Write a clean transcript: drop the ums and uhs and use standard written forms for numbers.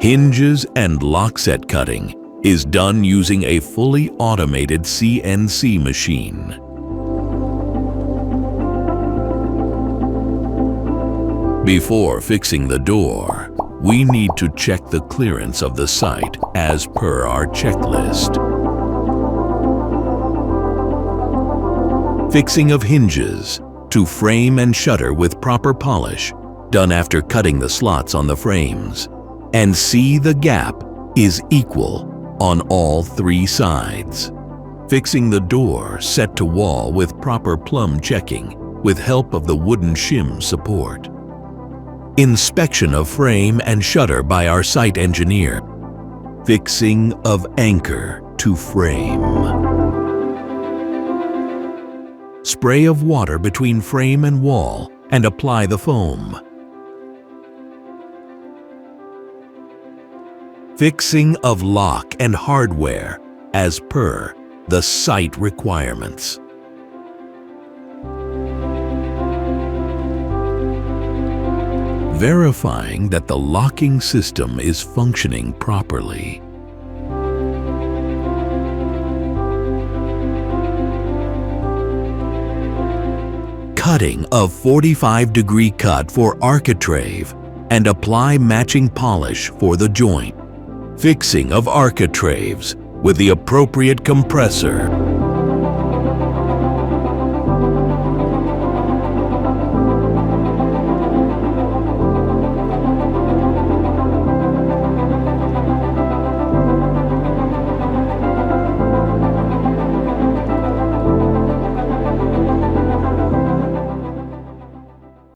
Hinges and lock set cutting is done using a fully automated CNC machine. Before fixing the door, we need to check the clearance of the site as per our checklist. Fixing of hinges to frame and shutter with proper polish, done after cutting the slots on the frames. And see the gap is equal on all 3 sides. Fixing the door set to wall with proper plumb checking with help of the wooden shim support. Inspection of frame and shutter by our site engineer. Fixing of anchor to frame. Spray of water between frame and wall and apply the foam. Fixing of lock and hardware as per the site requirements. Verifying that the locking system is functioning properly. Cutting of 45-degree cut for architrave and apply matching polish for the joint. Fixing of architraves with the appropriate compressor.